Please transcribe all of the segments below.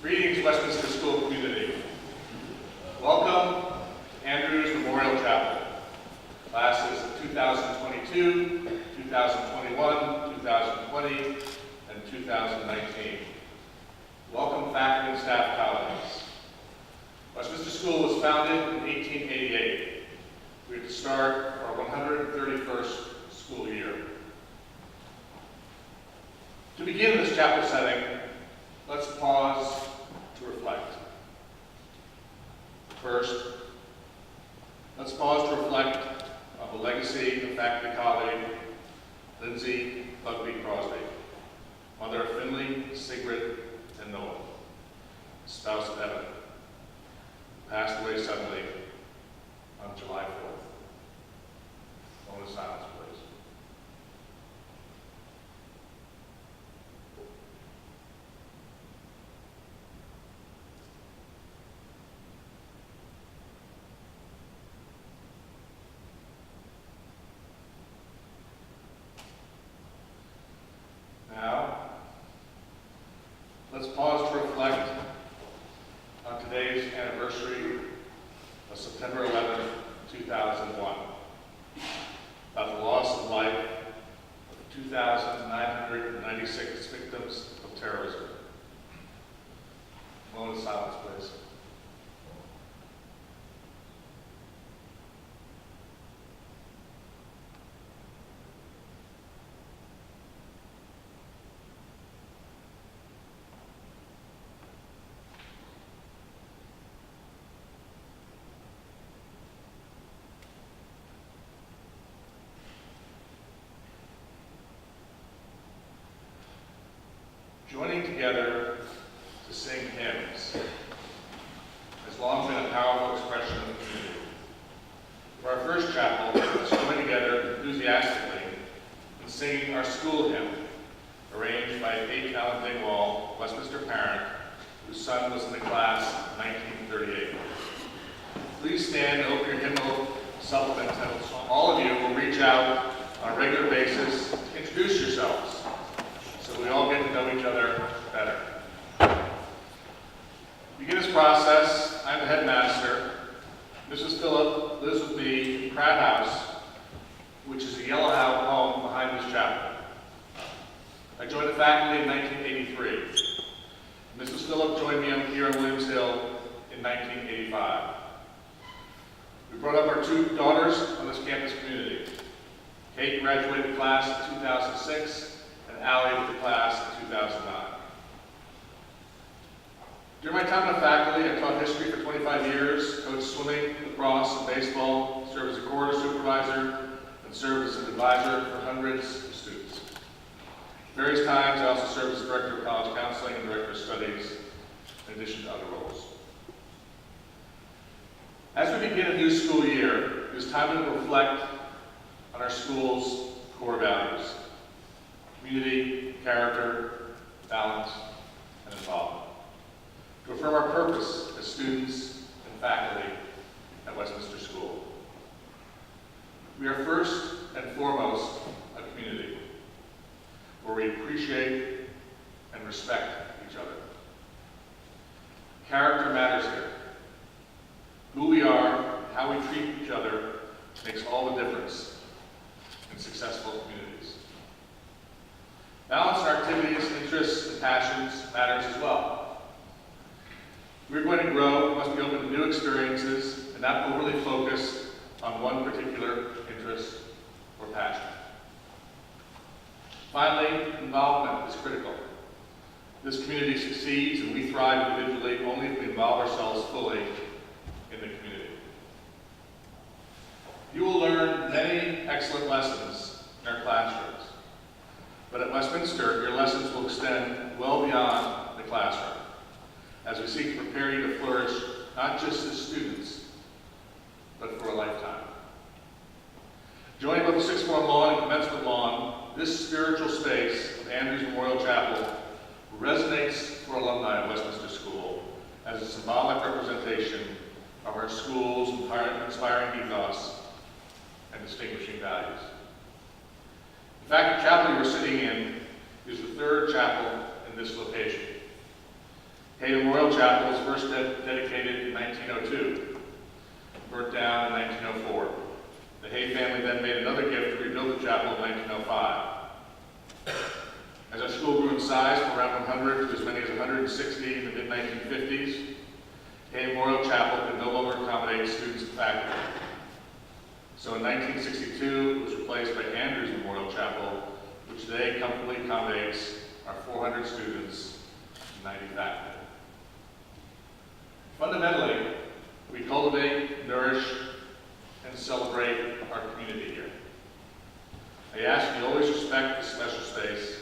Greetings, Westminster School community. Welcome to Andrews Memorial Chapel. Classes of 2022, 2021, 2020, and 2019. Welcome faculty and staff colleagues. Westminster School was founded in 1888. We are to start our 131st school year. To begin this chapel setting, let's pause to reflect. First, let's pause to reflect on the legacy of faculty colleague Lindsay Bugby Crosby, mother of Finley, Sigrid, and Noah, spouse of Evan, passed away suddenly on July 4th. Moment of silence, please. Now, let's pause to reflect on today's anniversary of September 11th, 2001, about the loss of life of 2,996 victims of terrorism. A moment of silence, please. Joining together to sing hymns has long been a powerful expression of the community. For our first chapel, let's join together enthusiastically in singing our school hymn, arranged by a Alan Dingwall, Westminster parent, whose son was in the class of 1938. Please stand and open your hymnal supplement. All of you will reach out on a regular basis to introduce yourselves, so we all get to know each other better. To begin this process, I'm the headmaster. Mrs. Phillip lives with me in Pratt House, which is a yellow house home behind this chapel. I joined the faculty in 1983. Mrs. Phillip joined me here on Williams Hill in 1985. We brought up our two daughters on this campus community. Kate graduated the class in 2006, and Allie with the class in 2009. During my time on faculty, I taught history for 25 years, coached swimming, lacrosse, and baseball, served as a corridor supervisor, and served as an advisor for hundreds of students. Various times, I also served as director of college counseling and director of studies, in addition to other roles. As we begin a new school year, it is time to reflect on our school's core values: community, character, balance, and involvement. To affirm our purpose as students and faculty at Westminster School. We are first and foremost a community where we appreciate and respect each other. Character matters here. Who we are, how we treat each other makes all the difference in successful communities. Balance in our activities, interests, and passions matters as well. If we're going to grow, we must be open to new experiences and not overly focused on one particular interest or passion. Finally, involvement is critical. This community succeeds and we thrive individually only if we involve ourselves fully in the community. You will learn many excellent lessons in our classrooms. But at Westminster, your lessons will extend well beyond the classroom as we seek to prepare you to flourish not just as students, but for a lifetime. Joining both the sixth form lawn and commencement lawn, this spiritual space of Andrews Memorial Chapel resonates for alumni of Westminster School as a symbolic representation of our school's inspiring ethos and distinguishing values. In fact, the chapel you are sitting in is the third chapel in this location. Hay Memorial Chapel was first dedicated in 1902, burnt down in 1904. The Hay family then made another gift to rebuild the chapel in 1905. As our school grew in size from around 100 to as many as 160 in the mid-1950s, Hay Memorial Chapel could no longer accommodate students and faculty. So in 1962, it was replaced by Andrews Memorial Chapel, which today comfortably accommodates our 400 students and 90 faculty. Fundamentally, we cultivate, nourish, and celebrate our community here. I ask you always respect this special space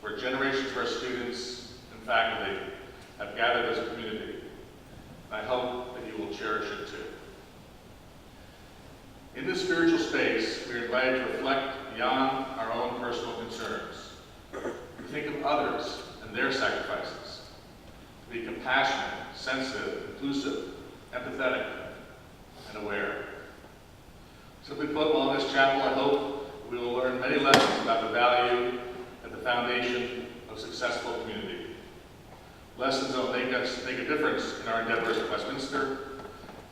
where generations of our students and faculty have gathered as a community. And I hope that you will cherish it too. In this spiritual space, we are invited to reflect beyond our own personal concerns, to think of others and their sacrifices, to be compassionate, sensitive, inclusive, empathetic, and aware. Simply put, while in this chapel, I hope we will learn many lessons about the value at the foundation of successful community. Lessons that will make a difference in our endeavors at Westminster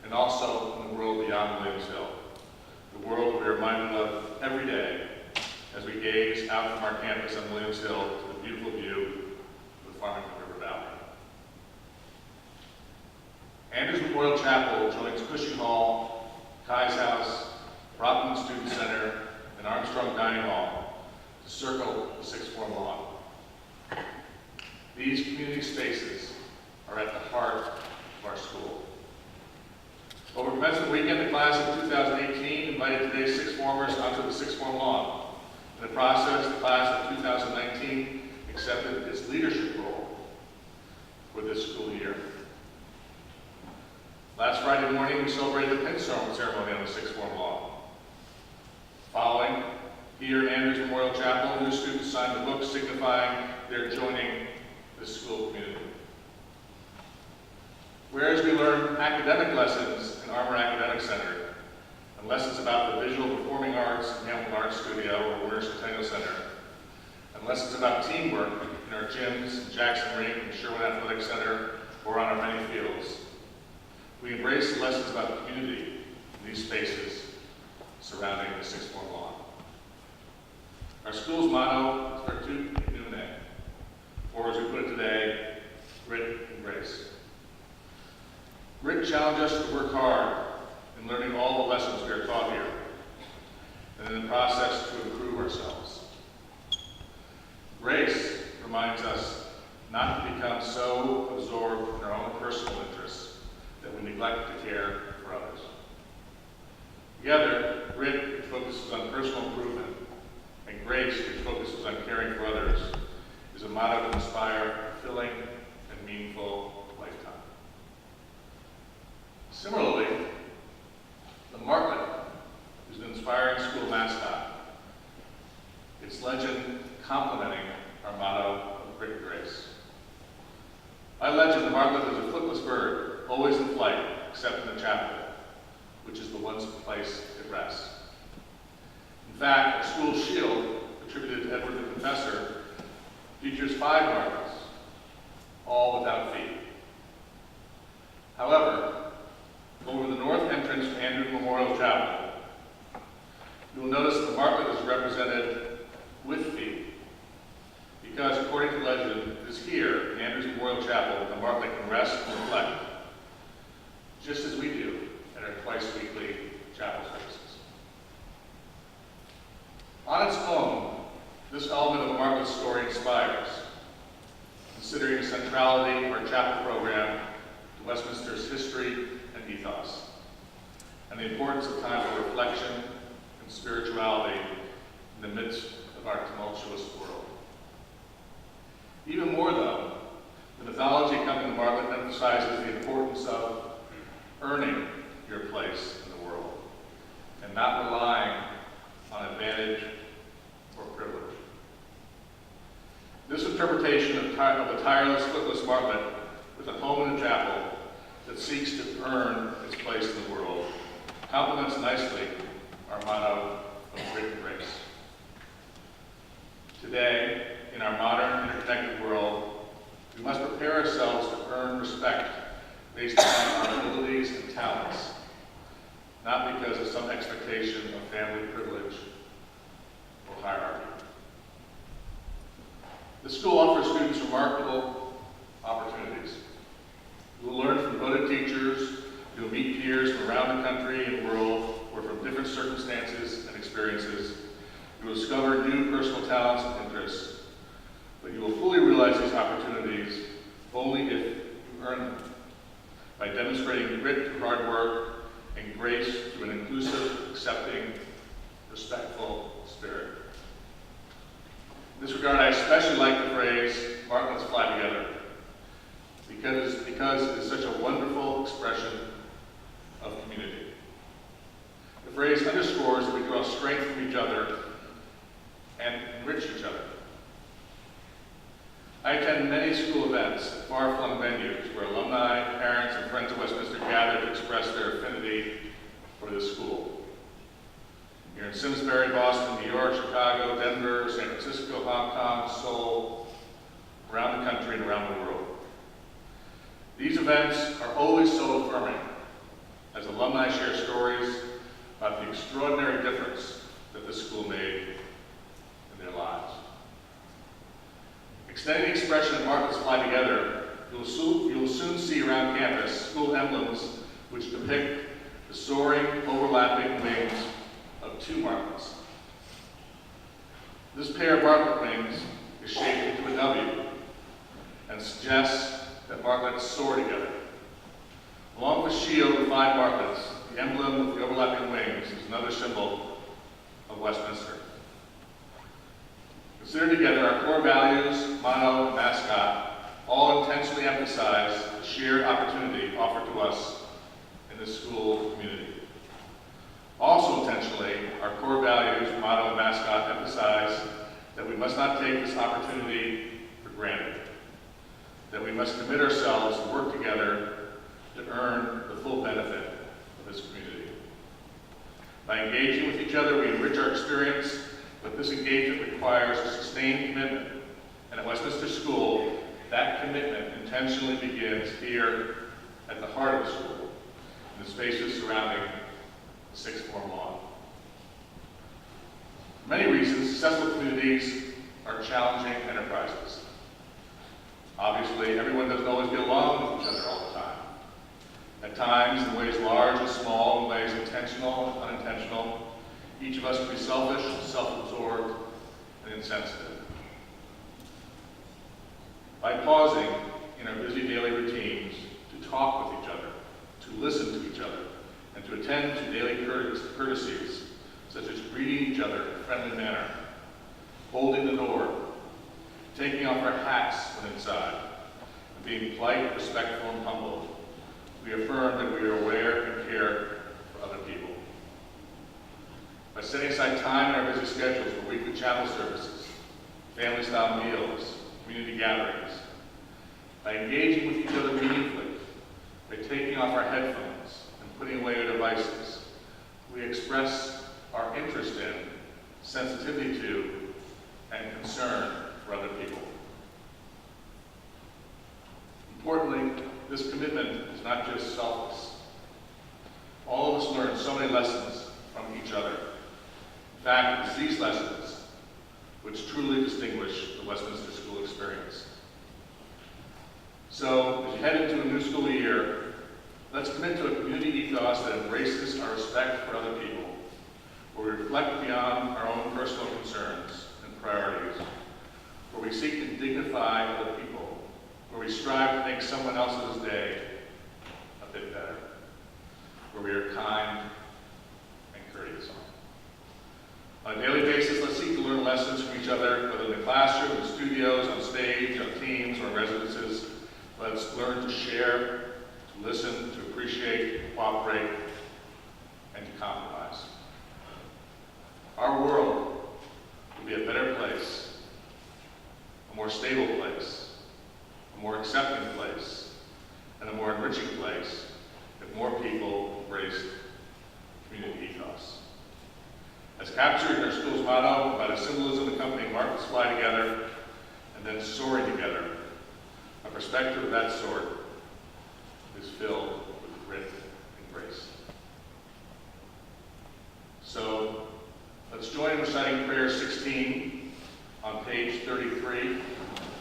and also in the world beyond Williamsville, the world we are reminded of every day as we gaze out from our campus on Williamsville to the beautiful view of the Farmington River Valley. Andrews Memorial Chapel joins Cushing Hall, Kai's House, Rockland Student Center, and Armstrong Dining Hall to circle the sixth form lawn. These community spaces are at the heart of our school. Over commencement weekend, the class of 2018 invited today's sixth formers onto the sixth form lawn. In the process, the class of 2019 accepted its leadership role for this school year. Last Friday morning, we celebrated the pin ceremony on the sixth form lawn. Following, here in Andrews Memorial Chapel, new students signed the book signifying their joining this school community. Whereas we learn academic lessons in Armour Academic Center and lessons about the visual performing arts in Hamilton Arts Studio or Warner Centennial Center, and lessons about teamwork in our gyms, Jackson Rink, and Sherwin Athletic Center, or on our many fields, we embrace the lessons about the community in these spaces surrounding the sixth form lawn. Our school's motto is Virtute et Numine, or as we put it today, grit and grace. Grit challenges us to work hard in learning all the lessons we are taught here, and in the process to improve ourselves. Grace reminds us not to become so absorbed in our own personal interests that we neglect to care for others. Together, grit, which focuses on personal improvement, and grace, which focuses on caring for others, is a motto to inspire a fulfilling and meaningful lifetime. Similarly, the martlet is an inspiring school mascot, its legend complementing our motto of grit and grace. By legend, the martlet is a flightless bird, always in flight, except in the chapel, which is the one place it rests. In fact, our school shield, attributed to Edward the Confessor, features 5 martlets, all without feet. However, over the north entrance to Andrews Memorial Chapel, you will notice that the martlet is represented with feet, because according to legend, it is here in Andrews Memorial Chapel that the martlet can rest and reflect, just as we do at our twice-weekly chapel services. On its own, this element of the martlet story inspires, considering the centrality of our chapel program to Westminster's history and ethos, and the importance of time for reflection and spirituality in the midst of our tumultuous world. Even more, though, the mythology accompanying the martlet emphasizes the importance of earning your place in the world and not relying on advantage or privilege. This interpretation of the tireless, footless martlet with a home in the chapel that seeks to earn its place in the world complements nicely our motto of grit and grace. Today, in our modern, interconnected world, we must prepare ourselves to based upon our abilities and talents, not because of some expectation of family privilege or hierarchy. The school offers students remarkable opportunities. You will learn from devoted teachers, you will meet peers from around the country and world, or from different circumstances and experiences. You will discover new personal talents and interests, but you will fully realize these opportunities only if you earn them, by demonstrating grit through hard work and grace through an inclusive, accepting, respectful spirit. In this regard, I especially like the phrase, "Martlets fly together," because it is such a wonderful expression of community. The phrase underscores that we draw strength from each other and enrich each other. I attend many school events at far-flung venues where alumni, parents, and friends of Westminster gather to express their affinity for this school. Here in Simsbury, Boston, New York, Chicago, Denver, San Francisco, Hong Kong, Seoul, around the country and around the world. These events are always so affirming as alumni share stories about the extraordinary difference that this school made in their lives. Extending the expression of Martlets fly together, you will soon see around campus school emblems which depict the soaring, overlapping wings of two martlets. This pair of martlet wings is shaped into a W and suggests that martlets soar together. Along with the shield of 5 martlets, the emblem of the overlapping wings is another symbol of Westminster. Considered together, our core values, motto, and mascot all intentionally emphasize the shared opportunity offered to us in this school community. Also intentionally, our core values, motto, and mascot emphasize that we must not take this opportunity for granted, that we must commit ourselves to work together to earn the full benefit of this community. By engaging with each other, we enrich our experience, but this engagement requires a sustained commitment. And at Westminster School, that commitment intentionally begins here at the heart of the school, in the spaces surrounding the sixth form lawn. For many reasons, successful communities are challenging enterprises. Obviously, everyone doesn't always get along with each other all the time. At times, in ways large and small, in ways intentional and unintentional, each of us can be selfish, self-absorbed, and insensitive. By pausing in our busy daily routines to talk with each other, to listen to each other, and to attend to daily courtesies, such as greeting each other in a friendly manner, holding the door, taking off our hats when inside, and being polite, respectful, and humble, we affirm that we are aware and care for other people. By setting aside time in our busy schedules for weekly chapel services, family-style meals, community gatherings, by engaging with each other meaningfully, by taking off our headphones and putting away our devices, we express our interest in, sensitivity to, and concern for other people. Importantly, this commitment is not just selfless. All of us learn so many lessons from each other. In fact, it's these lessons which truly distinguish the Westminster School experience. So, as you head into a new school year, let's commit to a community ethos that embraces our respect for other people, where we reflect beyond our own personal concerns and priorities, where we seek to dignify other people, where we strive to make someone else's day a bit better, where we are kind and courteous. On a daily basis, let's seek to learn lessons from each other, whether in the classroom, in studios, on stage, on teams, or in residences. Let's learn to share, to listen, to appreciate, to cooperate, and to compromise. Our world will be a better place, a more stable place, a more accepting place, and a more enriching place if more people embrace community ethos. As captured in our school's motto by the symbolism accompanying martlets fly together and then soaring together, a perspective of that sort is filled with grit and grace. So let's join in reciting prayer 16 on page 33,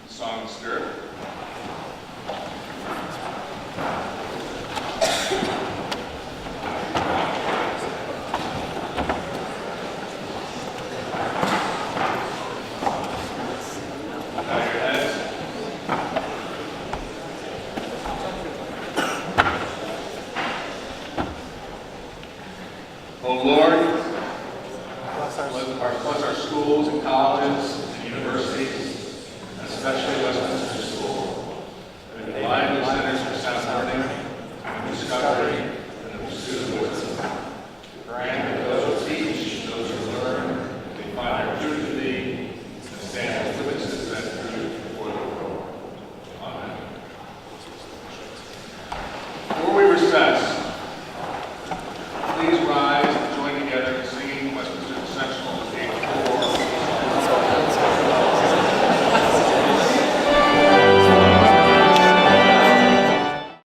Song and Spirit. O Lord, bless our schools and colleges and universities, especially Westminster School, and the lively centers for sound learning, and discovery, and the pursuit of wisdom. Grant that those who teach, those who learn, they find their truth in thee, and stand as witnesses of that truth before the world. Amen. Before we recess,